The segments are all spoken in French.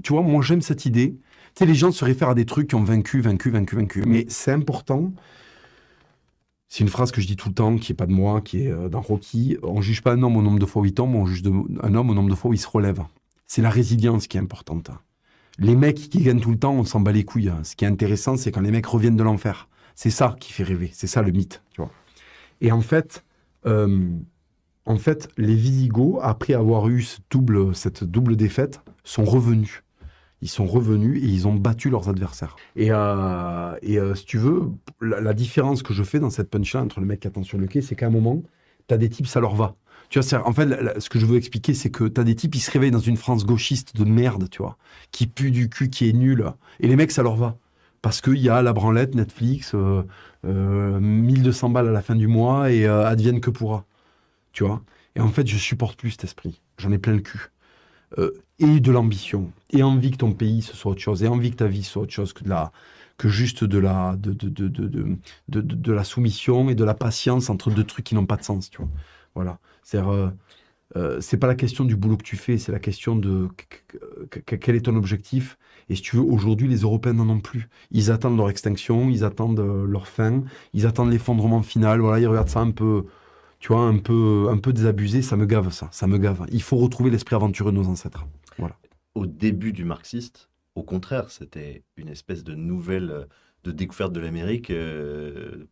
tu vois, moi j'aime cette idée. Tu sais, les gens se réfèrent à des trucs qui ont vaincu. Mais c'est important. C'est une phrase que je dis tout le temps, qui est pas de moi, qui est dans Rocky. On juge pas un homme au nombre de fois où il tombe, on juge un homme au nombre de fois où il se relève. C'est la résilience qui est importante. Les mecs qui gagnent tout le temps, on s'en bat les couilles. Ce qui est intéressant, c'est quand les mecs reviennent de l'enfer. C'est ça qui fait rêver. C'est ça le mythe, tu vois. Et en fait, les Visigoths, après avoir eu cette double défaite, sont revenus. Ils sont revenus et ils ont battu leurs adversaires. Si tu veux, la différence que je fais dans cette punchline entre le mec qui attend sur le quai, c'est qu'à un moment, t'as des types, ça leur va. Tu vois, en fait, ce que je veux expliquer, c'est que t'as des types, ils se réveillent dans une France gauchiste de merde, tu vois, qui pue du cul, qui est nulle. Et les mecs, ça leur va. Parce qu'il y a la branlette, Netflix, 1200 balles à la fin du mois et advienne que pourra. Tu vois. Et en fait, je supporte plus cet esprit. J'en ai plein le cul. Et de l'ambition, et envie que ton pays ce soit autre chose, et envie que ta vie soit autre chose que juste de la soumission et de la patience entre deux trucs qui n'ont pas de sens, tu vois. Voilà. C'est pas la question du boulot que tu fais, c'est la question de quel est ton objectif. Et si tu veux, aujourd'hui, les Européens n'en ont plus. Ils attendent leur extinction, ils attendent leur fin, ils attendent l'effondrement final. Voilà, ils regardent ça un peu, tu vois, un peu désabusé. Ça me gave, ça me gave. Il faut retrouver l'esprit aventureux de nos ancêtres. Voilà. Au début du marxiste, au contraire, c'était une espèce de nouvelle de découverte de l'Amérique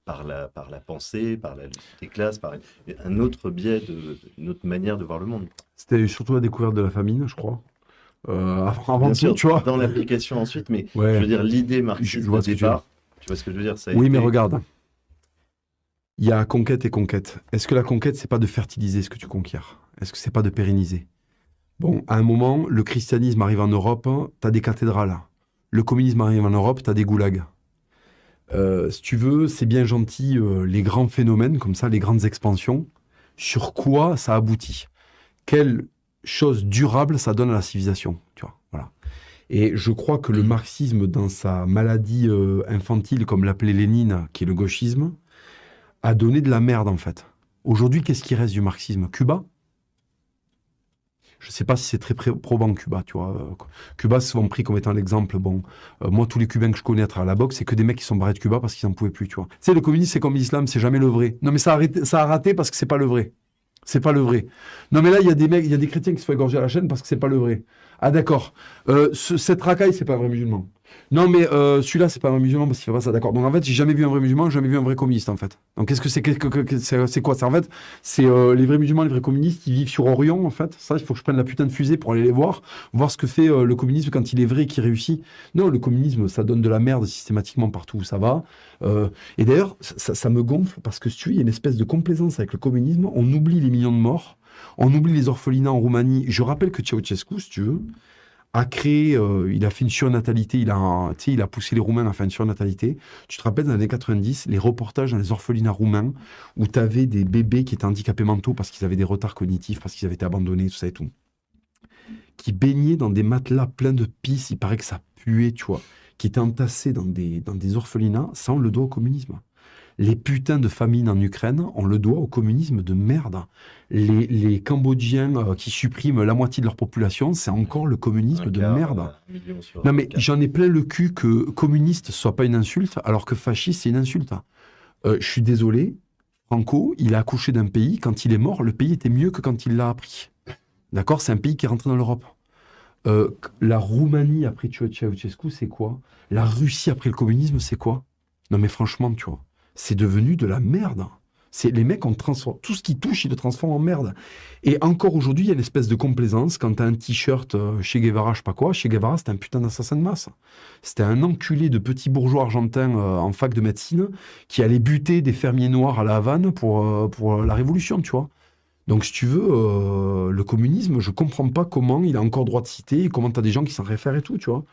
par la pensée, par la lutte des classes, par un autre biais, une autre manière de voir le monde. C'était surtout la découverte de la famine, je crois. Avant Bien tout, sûr, tu vois. dans l'application ensuite, mais je Ouais, veux dire, l'idée je marxiste vois de ce que tu veux dire. départ, tu vois ce que je veux dire, ça a Oui, mais été... regarde, il y a conquête et conquête. Est-ce que la conquête, c'est pas de fertiliser ce que tu conquiers? Est-ce que c'est pas de pérenniser? Bon, à un moment, le christianisme arrive en Europe, t'as des cathédrales. Le communisme arrive en Europe, t'as des goulags. Si tu veux, c'est bien gentil, les grands phénomènes, comme ça, les grandes expansions. Sur quoi ça aboutit? Quelle chose durable ça donne à la civilisation, tu vois, voilà. Et je crois que le marxisme, dans sa maladie infantile, comme l'appelait Lénine, qui est le gauchisme, a donné de la merde, en fait. Aujourd'hui, qu'est-ce qui reste du marxisme? Cuba? Je ne sais pas si c'est très probant, Cuba, tu vois. Cuba, c'est souvent pris comme étant l'exemple. Bon, moi, tous les Cubains que je connais à travers la boxe, c'est que des mecs qui sont barrés de Cuba parce qu'ils n'en pouvaient plus, tu vois. Tu sais, le communisme, c'est comme l'islam, c'est jamais le vrai. Non, mais ça a raté parce que c'est pas le vrai. C'est pas le vrai. Non, mais là, il y a des mecs, il y a des chrétiens qui se font égorger à la chaîne parce que c'est pas le vrai. Ah, d'accord. Cette racaille, c'est pas un vrai musulman. Non, mais celui-là, c'est pas un vrai musulman parce qu'il fait pas ça, d'accord. Donc, en fait, j'ai jamais vu un vrai musulman, j'ai jamais vu un vrai communiste, en fait. Donc, qu'est-ce que c'est c'est quoi? En fait, c'est les vrais musulmans, les vrais communistes, ils vivent sur Orion, en fait. Ça, il faut que je prenne la putain de fusée pour aller les voir ce que fait le communisme quand il est vrai et qu'il réussit. Non, le communisme, ça donne de la merde systématiquement partout où ça va. Et d'ailleurs, ça me gonfle parce que si tu veux, il y a une espèce de complaisance avec le communisme. On oublie les millions de morts, on oublie les orphelinats en Roumanie. Je rappelle que Ceausescu, si tu veux, a créé, il a fait une surnatalité, tu sais, il a poussé les Roumains à faire une surnatalité. Tu te rappelles, dans les années 90, les reportages dans les orphelinats roumains où tu avais des bébés qui étaient handicapés mentaux parce qu'ils avaient des retards cognitifs, parce qu'ils avaient été abandonnés, tout ça et tout, qui baignaient dans des matelas pleins de pisse, il paraît que ça puait, tu vois, qui étaient entassés dans des orphelinats, ça on le doit au communisme. Les putains de famines en Ukraine, on le doit au communisme de merde. Les Cambodgiens qui suppriment la moitié de leur population, c'est encore le communisme de merde. Un million sur Non mais quatre. j'en ai plein le cul que communiste soit pas une insulte, alors que fasciste c'est une insulte. Je suis désolé, Franco, il a accouché d'un pays, quand il est mort, le pays était mieux que quand il l'a appris. D'accord? C'est un pays qui est rentré dans l'Europe. La Roumanie après Ceausescu, c'est quoi? La Russie après le communisme, c'est quoi? Non mais franchement, tu vois, c'est devenu de la merde. Les mecs, on transforme tout ce qui touche, ils le transforment en merde. Et encore aujourd'hui, il y a une espèce de complaisance quand t'as un t-shirt Che Guevara, je sais pas quoi. Che Guevara, c'était un putain d'assassin de masse. C'était un enculé de petit bourgeois argentin en fac de médecine qui allait buter des fermiers noirs à la Havane pour la Révolution, tu vois. Donc, si tu veux, le communisme, je comprends pas comment il a encore droit de citer et comment tu as des gens qui s'en réfèrent et tout, tu vois.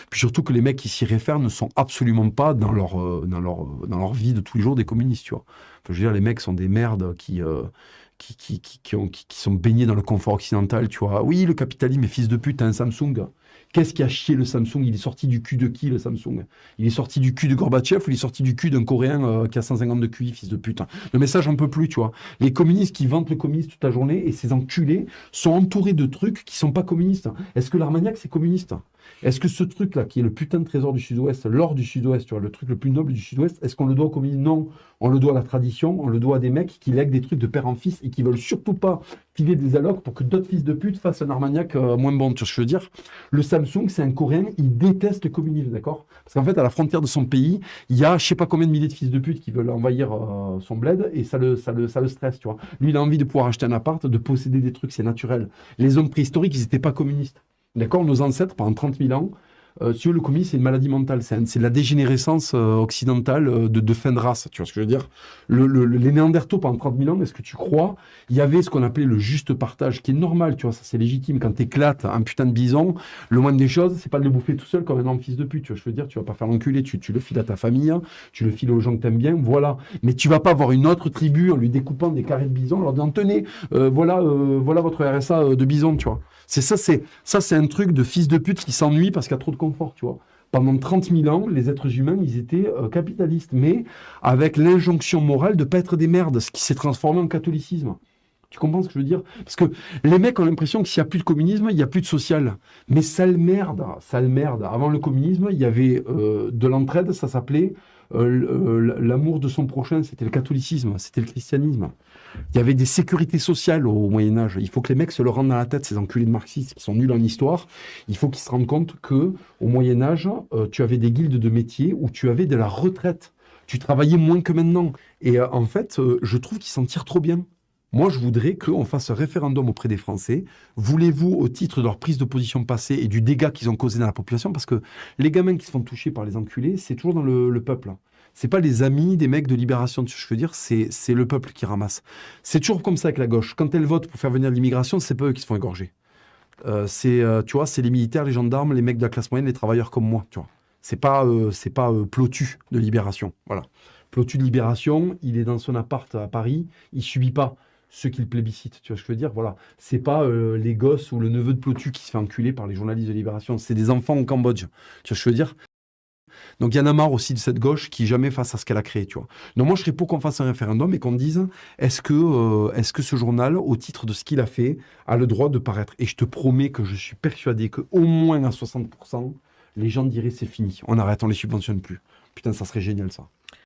Puis surtout que les mecs qui s'y réfèrent ne sont absolument pas dans leur vie de tous les jours des communistes, tu vois. Enfin, je veux dire, les mecs sont des merdes qui qui sont baignés dans le confort occidental, tu vois. Oui, le capitalisme est fils de pute, t'as un Samsung. Qu'est-ce qui a chié le Samsung? Il est sorti du cul de qui, le Samsung? Il est sorti du cul de Gorbatchev ou il est sorti du cul d'un Coréen qui a 150 de QI, fils de pute? Le message, j'en peux plus, tu vois. Les communistes qui vantent le communisme toute la journée et ces enculés sont entourés de trucs qui sont pas communistes. Est-ce que l'Armagnac, c'est communiste? Est-ce que ce truc-là, qui est le putain de trésor du Sud-Ouest, l'or du Sud-Ouest, tu vois, le truc le plus noble du Sud-Ouest, est-ce qu'on le doit au communisme? Non. On le doit à la tradition, on le doit à des mecs qui lèguent des trucs de père en fils et qui veulent surtout pas filer des allocs pour que d'autres fils de pute fassent un Armagnac moins bon. Tu vois ce que je veux dire? Le Samsung, c'est un Coréen, il déteste le communisme, d'accord? Parce qu'en fait, à la frontière de son pays, il y a je sais pas combien de milliers de fils de pute qui veulent envahir son bled et ça le stresse, tu vois. Lui, il a envie de pouvoir acheter un appart, de posséder des trucs, c'est naturel. Les hommes préhistoriques, ils n'étaient pas communistes. D'accord? Nos ancêtres, pendant 30 000 ans, si tu veux, le communisme, c'est une maladie mentale. C'est de la dégénérescence occidentale de fin de race. Tu vois ce que je veux dire? Les Néandertaux, pendant 30 000 ans, est-ce que tu crois, il y avait ce qu'on appelait le juste partage, qui est normal, tu vois, ça c'est légitime. Quand t'éclates un putain de bison, le moindre des choses, c'est pas de le bouffer tout seul comme un énorme fils de pute. Tu vois, je veux dire, tu vas pas faire l'enculé, tu le files à ta famille, hein, tu le files aux gens que t'aimes bien, voilà. Mais tu vas pas voir une autre tribu en lui découpant des carrés de bison, en leur disant, tenez, voilà votre RSA de bison, tu vois. C'est un truc de fils de pute qui s'ennuie parce qu'il y a trop de confort, tu vois. Pendant 30 000 ans, les êtres humains, ils étaient capitalistes, mais avec l'injonction morale de ne pas être des merdes, ce qui s'est transformé en catholicisme. Tu comprends ce que je veux dire? Parce que les mecs ont l'impression que s'il n'y a plus de communisme, il n'y a plus de social. Mais sale merde, sale merde. Avant le communisme, il y avait de l'entraide, ça s'appelait l'amour de son prochain, c'était le catholicisme, c'était le christianisme. Il y avait des sécurités sociales au Moyen-Âge. Il faut que les mecs se le rendent dans la tête, ces enculés de marxistes qui sont nuls en histoire. Il faut qu'ils se rendent compte que au Moyen-Âge, tu avais des guildes de métiers où tu avais de la retraite. Tu travaillais moins que maintenant. Et en fait, je trouve qu'ils s'en tirent trop bien. Moi, je voudrais qu'on fasse un référendum auprès des Français. Voulez-vous, au titre de leur prise de position passée et du dégât qu'ils ont causé dans la population, parce que les gamins qui se font toucher par les enculés, c'est toujours dans le peuple. C'est pas les amis des mecs de Libération, tu sais ce que je veux dire, c'est le peuple qui ramasse. C'est toujours comme ça avec la gauche. Quand elle vote pour faire venir l'immigration, c'est pas eux qui se font égorger. Tu vois, c'est les militaires, les gendarmes, les mecs de la classe moyenne, les travailleurs comme moi, tu vois. C'est pas Plotu de Libération, voilà. Plotu de Libération, il est dans son appart à Paris, il subit pas ceux qui le plébiscitent, tu vois ce que je veux dire, voilà. C'est pas les gosses ou le neveu de Plotu qui se fait enculer par les journalistes de Libération, c'est des enfants au Cambodge, tu vois ce que je veux dire. Donc il y en a marre aussi de cette gauche qui jamais face à ce qu'elle a créé, tu vois. Donc moi je serais pour qu'on fasse un référendum et qu'on dise est-ce que ce journal, au titre de ce qu'il a fait, a le droit de paraître? Et je te promets que je suis persuadé qu'au moins à 60%, les gens diraient c'est fini, on arrête, on les subventionne plus. Putain, ça serait génial ça.